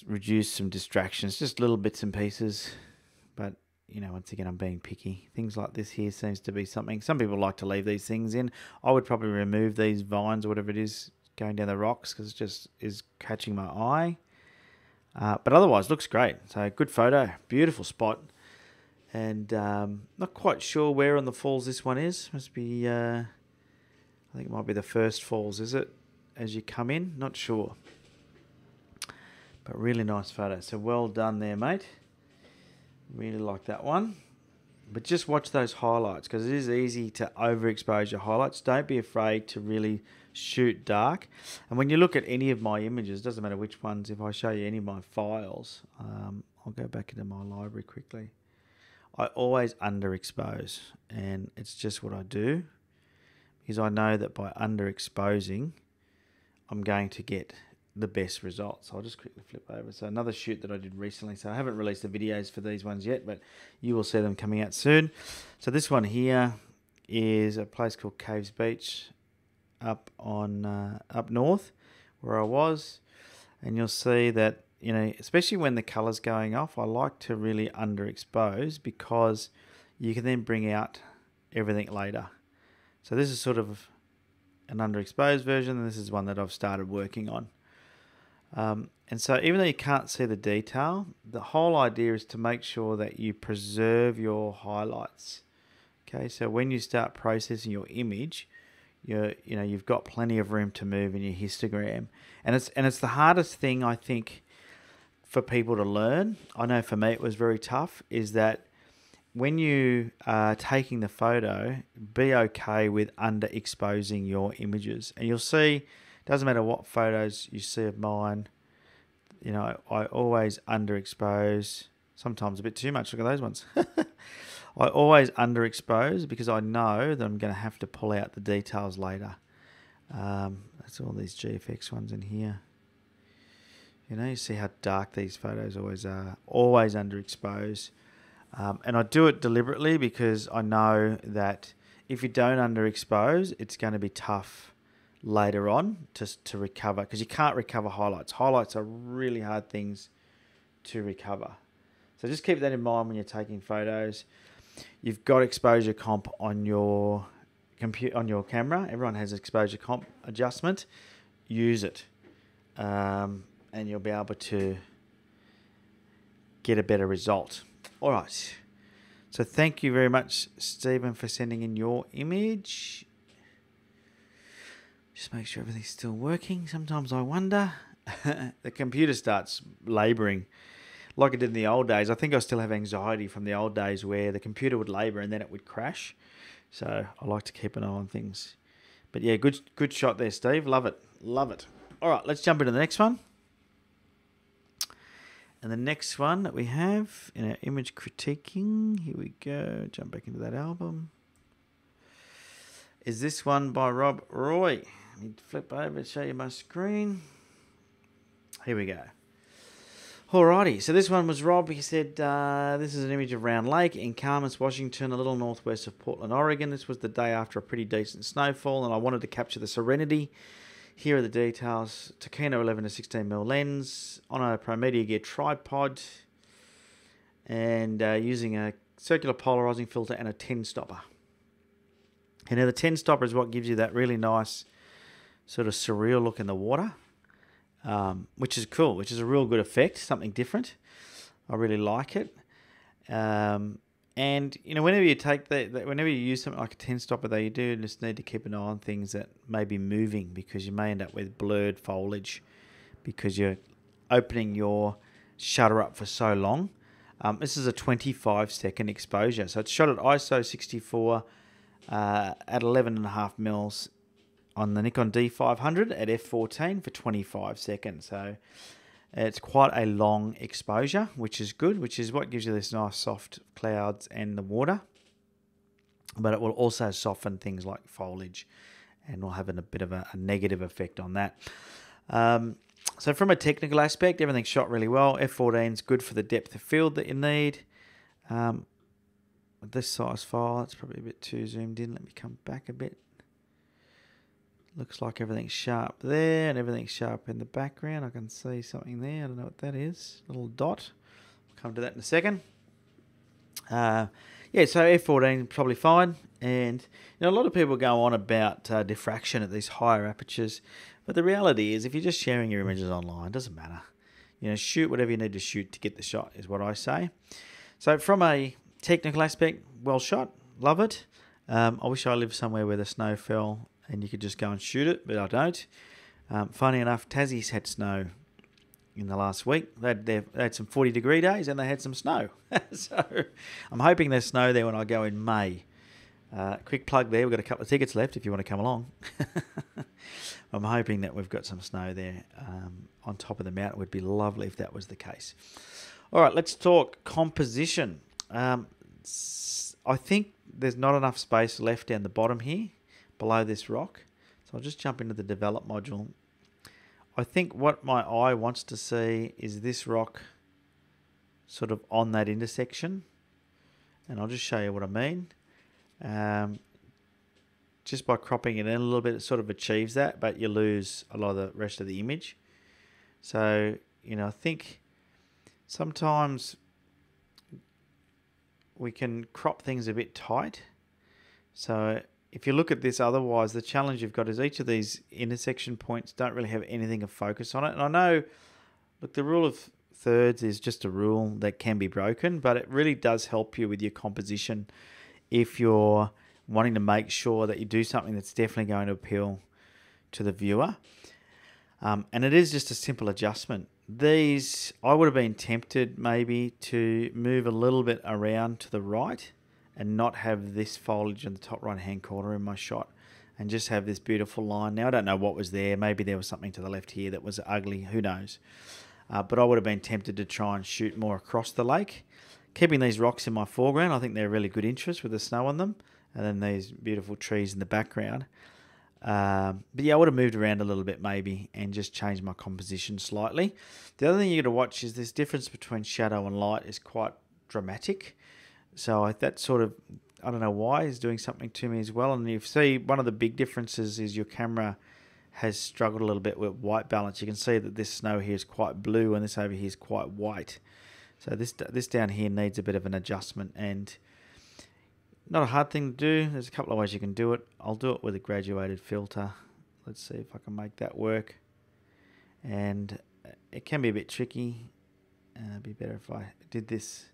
reduce some distractions, just little bits and pieces. But, you know, once again, I'm being picky. Things like this here seems to be something. Some people like to leave these things in. I would probably remove these vines or whatever it is going down the rocks because it just is catching my eye. But otherwise, looks great. So, good photo. Beautiful spot. And not quite sure where on the falls this one is. Must be, I think it might be the first falls, is it? As you come in? Not sure. But really nice photo. So, well done there, mate. Really like that one. But just watch those highlights because it is easy to overexpose your highlights. Don't be afraid to really shoot dark. And when you look at any of my images, doesn't matter which ones, if I show you any of my files, I'll go back into my library quickly. I always underexpose, and it's just what I do because I know that by underexposing, I'm going to get the best results. I'll just quickly flip over. So another shoot that I did recently. So I haven't released the videos for these ones yet, but you will see them coming out soon. So this one here is a place called Caves Beach up north where I was, and you'll see that, you know, especially when the color's going off, I like to really underexpose because you can then bring out everything later. So this is sort of an underexposed version, and this is one that I've started working on. And so even though you can't see the detail, the whole idea is to make sure that you preserve your highlights. Okay, so when you start processing your image, you've got plenty of room to move in your histogram. And it's the hardest thing, I think, for people to learn. I know for me it was very tough, is that when you are taking the photo, be okay with underexposing your images. And you'll see, doesn't matter what photos you see of mine, you know, I always underexpose, sometimes a bit too much. Look at those ones. I always underexpose because I know that I'm going to have to pull out the details later. That's all these GFX ones in here. You know, you see how dark these photos always are. Always underexpose. And I do it deliberately because I know that if you don't underexpose, it's going to be tough later on to recover, because you can't recover highlights. Highlights are really hard things to recover. So just keep that in mind when you're taking photos. You've got exposure comp on your camera. Everyone has exposure comp adjustment. Use it, and you'll be able to get a better result. All right. So thank you very much, Stephen, for sending in your image. Just make sure everything's still working. Sometimes I wonder. The computer starts labouring like it did in the old days. I think I still have anxiety from the old days where the computer would labour and then it would crash. So I like to keep an eye on things. But yeah, good shot there, Steve. Love it. Love it. All right, let's jump into the next one. And the next one that we have in our image critiquing, here we go. Jump back into that album. Is this one by Rob Roy. Let me flip over and show you my screen. Here we go. Alrighty, so this one was Rob. He said, this is an image of Round Lake in Camas, Washington, a little northwest of Portland, Oregon. This was the day after a pretty decent snowfall, and I wanted to capture the serenity. Here are the details. Tokino 11 to 16mm lens on a Pro Media Gear tripod, and using a circular polarizing filter and a 10 stopper. And now the 10 stopper is what gives you that really nice sort of surreal look in the water, which is cool, which is a real good effect, something different. I really like it. And, you know, whenever you take whenever you use something like a 10 stopper, though, you do just need to keep an eye on things that may be moving, because you may end up with blurred foliage because you're opening your shutter up for so long. This is a 25-second exposure. So it's shot at ISO 64 at 11.5 mils on the Nikon D500 at f14 for 25 seconds. So it's quite a long exposure, which is good, which is what gives you this nice soft clouds and the water. But it will also soften things like foliage and will have a bit of a negative effect on that. So from a technical aspect, everything's shot really well. F14 is good for the depth of field that you need. with this size file, it's probably a bit too zoomed in. Let me come back a bit. Looks like everything's sharp there and everything's sharp in the background. I can see something there. I don't know what that is. A little dot. We'll come to that in a second. Yeah, so f14 probably fine. And a lot of people go on about diffraction at these higher apertures. But the reality is, if you're just sharing your images online, it doesn't matter. Shoot whatever you need to shoot to get the shot is what I say. So from a technical aspect, well shot. Love it. I wish I lived somewhere where the snow fell and you could just go and shoot it, but I don't. Funny enough, Tazi's had snow in the last week. They had some 40-degree days and they had some snow. So I'm hoping there's snow there when I go in May. Quick plug there. We've got a couple of tickets left if you want to come along. I'm hoping that we've got some snow there on top of the mountain. It would be lovely if that was the case. All right, let's talk composition. I think there's not enough space left down the bottom here below this rock. So I'll just jump into the develop module. I think what my eye wants to see is this rock sort of on that intersection. And I'll just show you what I mean. Just by cropping it in a little bit, it sort of achieves that, but you lose a lot of the rest of the image. So, I think sometimes we can crop things a bit tight. So if you look at this otherwise, the challenge you've got is each of these intersection points don't really have anything of focus on it. And I know, look, the rule of thirds is just a rule that can be broken, but it really does help you with your composition if you're wanting to make sure that you do something that's definitely going to appeal to the viewer. And it is just a simple adjustment. These, I would have been tempted maybe to move a little bit around to the right and not have this foliage in the top right hand corner in my shot and just have this beautiful line. Now, I don't know what was there. Maybe there was something to the left here that was ugly. Who knows? But I would have been tempted to try and shoot more across the lake. Keeping these rocks in my foreground, I think they're really good interest with the snow on them. And then these beautiful trees in the background. But yeah, I would have moved around a little bit maybe and just changed my composition slightly. The other thing you got to watch is this difference between shadow and light is quite dramatic. So that sort of, I don't know why, is doing something to me as well. And you see one of the big differences is your camera has struggled a little bit with white balance. You can see that this snow here is quite blue and this over here is quite white. So this down here needs a bit of an adjustment, and not a hard thing to do. There's a couple of ways you can do it. I'll do it with a graduated filter. Let's see if I can make that work. And it can be a bit tricky. It'd be better if I did this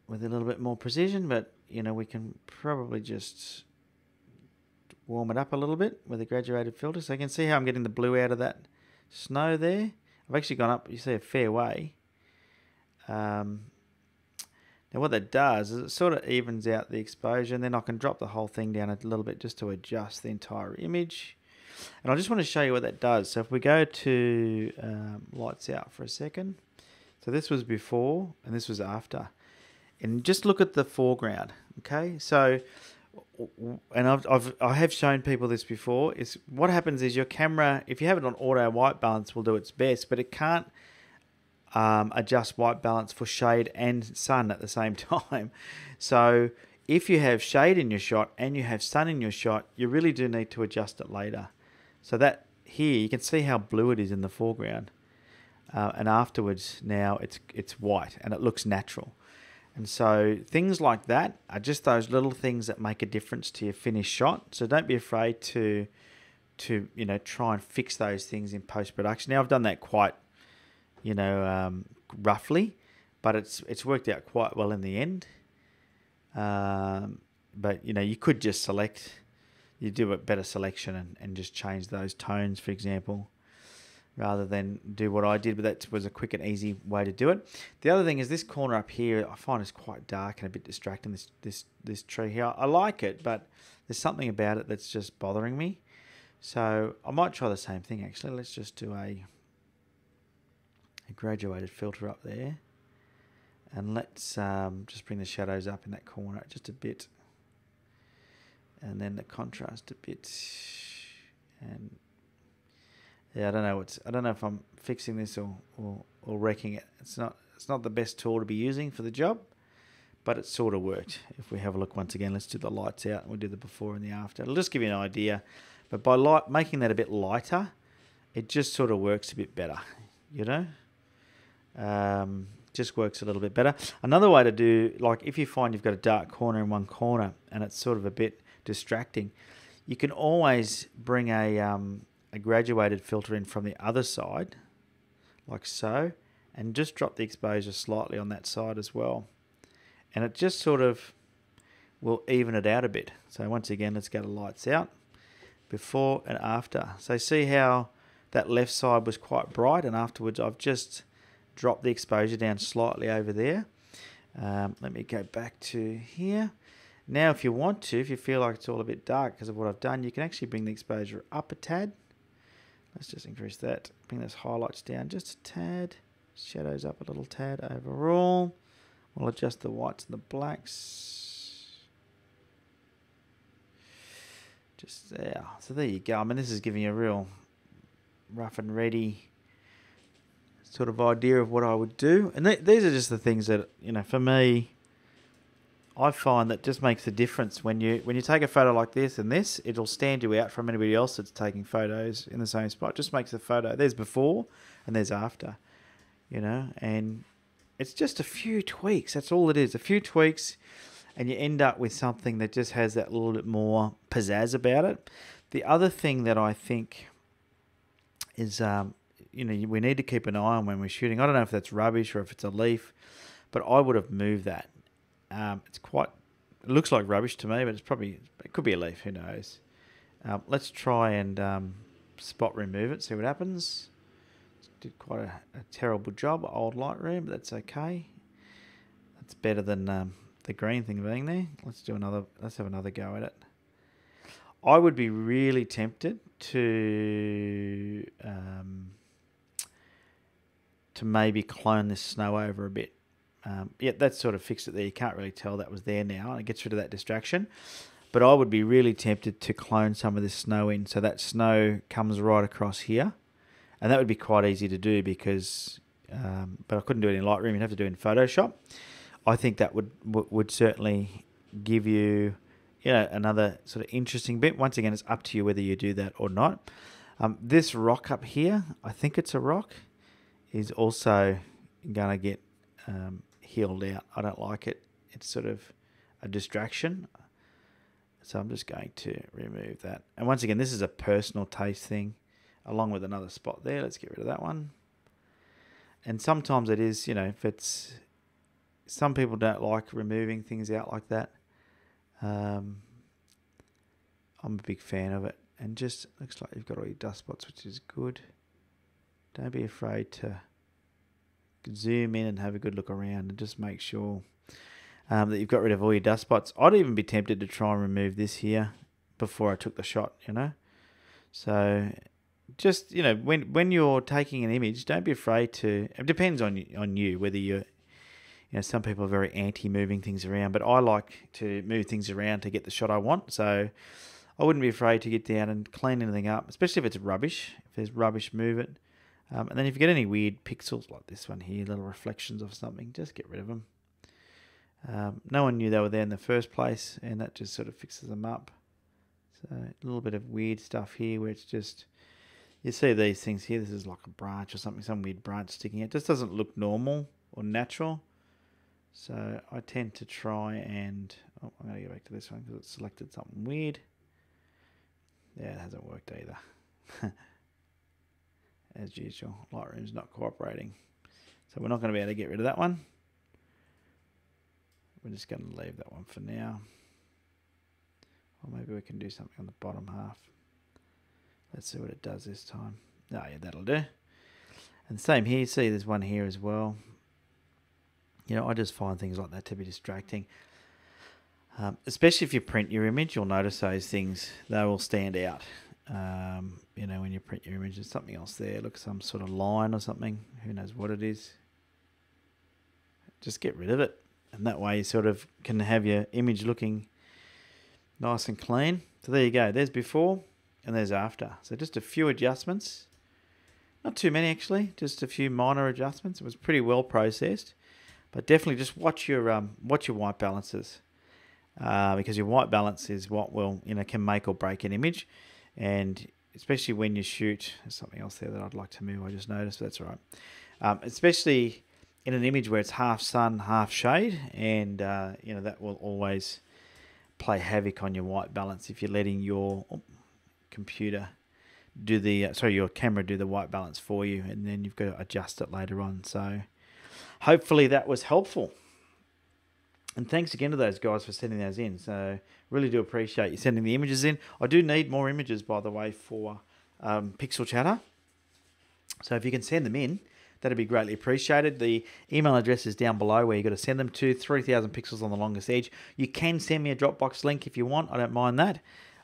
with a little bit more precision, but we can probably just warm it up a little bit with a graduated filter. So you can see how I'm getting the blue out of that snow there. I've actually gone up, you see, a fair way. Now what that does is it sort of evens out the exposure, and then I can drop the whole thing down a little bit just to adjust the entire image. And I just want to show you what that does. So if we go to lights out for a second. So this was before and this was after. And just look at the foreground, okay? So, and I have shown people this before, is what happens is your camera, if you have it on auto, white balance will do its best, but it can't adjust white balance for shade and sun at the same time. So if you have shade in your shot and you have sun in your shot, you really do need to adjust it later. So that here, you can see how blue it is in the foreground. And afterwards, now it's white and it looks natural. And so things like that are just those little things that make a difference to your finished shot. So don't be afraid to try and fix those things in post-production. Now, I've done that quite, roughly, but it's worked out quite well in the end. But, you could just you do a better selection and just change those tones, for example, rather than do what I did, but that was a quick and easy way to do it. The other thing is this corner up here, I find is quite dark and a bit distracting, this tree here. I like it, but there's something about it that's just bothering me. So I might try the same thing, actually. Let's just do a graduated filter up there. And let's just bring the shadows up in that corner just a bit. And then the contrast a bit. And yeah, I don't know if I'm fixing this or wrecking it. It's not the best tool to be using for the job, but it sort of worked. If we have a look once again, let's do the lights out, and we'll do the before and the after. It'll just give you an idea. But by making that a bit lighter, it just sort of works a bit better, you know? Just works a little bit better. Another way to do, like if you find you've got a dark corner in one corner and it's sort of a bit distracting, you can always bring a graduated filter in from the other side, like so, and just drop the exposure slightly on that side as well. And it just sort of will even it out a bit. So once again, let's go to lights out, before and after. So see how that left side was quite bright, and afterwards I've just dropped the exposure down slightly over there. Let me go back to here. Now if you want to, if you feel like it's all a bit dark because of what I've done, you can actually bring the exposure up a tad. Let's just increase that. Bring those highlights down just a tad. Shadows up a little tad overall. We'll adjust the whites and the blacks. Just there. So there you go. I mean, this is giving you a real rough and ready sort of idea of what I would do. And these are just the things that, you know, for me, I find that just makes a difference when you take a photo like this and this, it'll stand you out from anybody else that's taking photos in the same spot. It just makes the photo. There's before and there's after, you know, and it's just a few tweaks. That's all it is. A few tweaks, and you end up with something that just has that little bit more pizzazz about it. The other thing that I think is, you know, we need to keep an eye on when we're shooting. I don't know if that's rubbish or if it's a leaf, but I would have moved that. It looks like rubbish to me, but it could be a leaf, who knows. Let's try and spot remove it, see what happens. Did quite a terrible job, old Lightroom, but that's okay. That's better than the green thing being there. Let's have another go at it. I would be really tempted to maybe clone this snow over a bit. Yeah, that's sort of fixed it there. You can't really tell that was there now, and it gets rid of that distraction. But I would be really tempted to clone some of this snow in, so that snow comes right across here. And that would be quite easy to do because, but I couldn't do it in Lightroom. You'd have to do it in Photoshop. I think that would certainly give you, you know, another sort of interesting bit. Once again, it's up to you whether you do that or not. This rock up here, I think it's a rock, is also going to get healed out. I don't like it. It's sort of a distraction. So I'm just going to remove that. And once again, this is a personal taste thing, along with another spot there. Let's get rid of that one. And sometimes it is, you know, if it's, some people don't like removing things out like that. I'm a big fan of it. And just looks like you've got all your dust spots, which is good. Don't be afraid to zoom in and have a good look around and just make sure that you've got rid of all your dust spots. I'd even be tempted to try and remove this here before I took the shot, you know. So just, you know, when you're taking an image, don't be afraid to, it depends on you, whether you're, you know, some people are very anti moving things around, but I like to move things around to get the shot I want. So I wouldn't be afraid to get down and clean anything up, especially if it's rubbish. If there's rubbish, move it. And then if you get any weird pixels like this one here, little reflections of something, just get rid of them. No one knew they were there in the first place, and that just sort of fixes them up. So a little bit of weird stuff here where it's just, you see these things here, this is like a branch or something, some weird branch sticking out. It just doesn't look normal or natural. So I tend to try and, oh, I'm going to go back to this one because it's selected something weird. Yeah, it hasn't worked either. As usual, Lightroom's not cooperating. So we're not going to be able to get rid of that one. We're just going to leave that one for now. Or maybe we can do something on the bottom half. Let's see what it does this time. Oh yeah, that'll do. And same here, see there's one here as well. You know, I just find things like that to be distracting. Especially if you print your image, you'll notice those things, they will stand out. You know, when you print your image, there's something else there. Look, some sort of line or something. Who knows what it is. Just get rid of it. And that way you sort of can have your image looking nice and clean. So there you go. There's before and there's after. So just a few adjustments. Not too many actually. Just a few minor adjustments. It was pretty well processed. But definitely just watch your white balances, because your white balance is what will, can make or break an image. And especially when you shoot, there's something else there that I'd like to move, I just noticed, but that's all right. Especially in an image where it's half sun, half shade, and that will always play havoc on your white balance if you're letting your computer do your camera do the white balance for you, and then you've got to adjust it later on. So hopefully that was helpful. And thanks again to those guys for sending those in. So really do appreciate you sending the images in. I do need more images, by the way, for Pixel Chatter. So if you can send them in, that'd be greatly appreciated. The email address is down below where you've got to send them to, 3,000 pixels on the longest edge. You can send me a Dropbox link if you want. I don't mind that.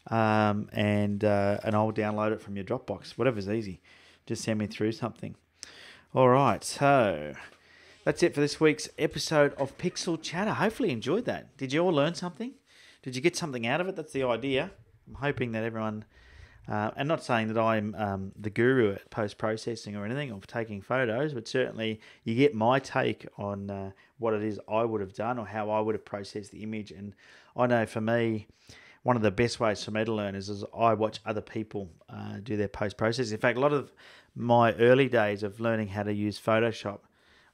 And I'll download it from your Dropbox. Whatever's easy. Just send me through something. All right, so that's it for this week's episode of Pixel Chatter. Hopefully you enjoyed that. Did you all learn something? Did you get something out of it? That's the idea. I'm hoping that everyone... and not saying that I'm the guru at post-processing or anything, or taking photos, but certainly you get my take on what it is I would have done or how I would have processed the image. And I know for me, one of the best ways for me to learn is I watch other people do their post-processing. In fact, a lot of my early days of learning how to use Photoshop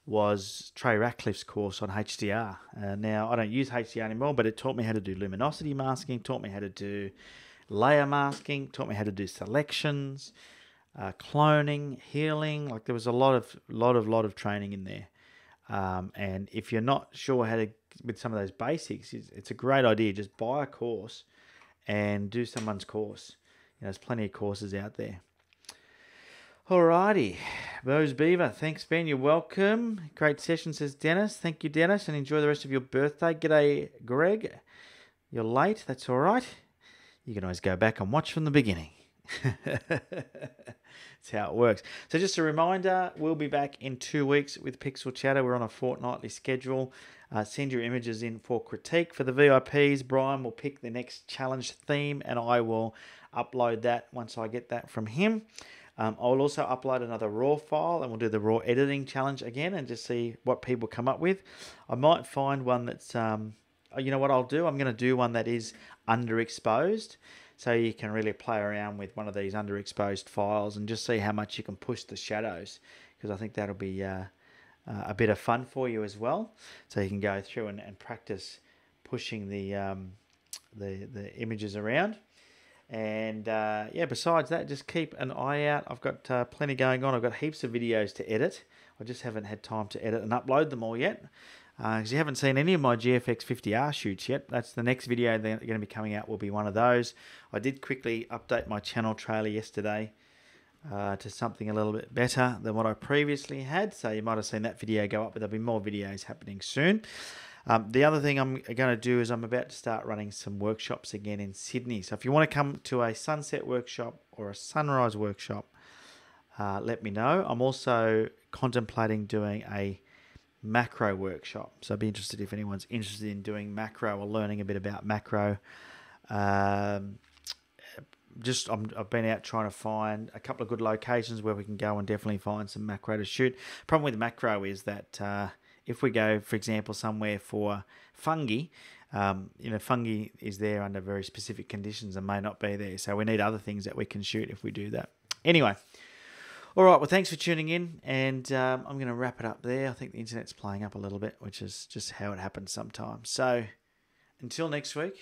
was Trey Ratcliffe's course on HDR. Now, I don't use HDR anymore, but it taught me how to do luminosity masking, taught me how to do layer masking, taught me how to do selections, cloning, healing. Like, there was a lot of training in there. And if you're not sure how to, with some of those basics, it's a great idea. Just buy a course and do someone's course. There's plenty of courses out there. Alrighty, Bose Beaver. Thanks, Ben. You're welcome. Great session, says Dennis. Thank you, Dennis, and enjoy the rest of your birthday. G'day, Greg. You're late. That's all right. You can always go back and watch from the beginning. That's how it works. So just a reminder, we'll be back in 2 weeks with Pixel Chatter. We're on a fortnightly schedule. Send your images in for critique. For the VIPs, Brian will pick the next challenge theme, and I will upload that once I get that from him. I'll also upload another RAW file, and we'll do the RAW editing challenge again and just see what people come up with. I might find one that's... you know what I'll do? I'm going to do one that is underexposed, so you can really play around with one of these underexposed files and just see how much you can push the shadows, because I think that'll be a bit of fun for you as well. So you can go through and practice pushing the images around. And besides that, just keep an eye out. I've got plenty going on. I've got heaps of videos to edit. I just haven't had time to edit and upload them all yet. Because you haven't seen any of my GFX 50R shoots yet. That's the next video that's going to be coming out, will be one of those. I did quickly update my channel trailer yesterday to something a little bit better than what I previously had. So you might have seen that video go up, but there'll be more videos happening soon. The other thing I'm going to do is I'm about to start running some workshops again in Sydney. So if you want to come to a sunset workshop or a sunrise workshop, let me know. I'm also contemplating doing a macro workshop, so I'd be interested if anyone's interested in doing macro or learning a bit about macro. I've been out trying to find a couple of good locations where we can go and definitely find some macro to shoot. Problem with macro is that if we go, for example, somewhere for fungi, fungi is there under very specific conditions and may not be there, so we need other things that we can shoot if we do that. Anyway. All right, well, thanks for tuning in, and I'm going to wrap it up there. I think the internet's playing up a little bit, which is just how it happens sometimes. So until next week,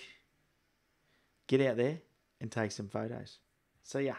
get out there and take some photos. See ya.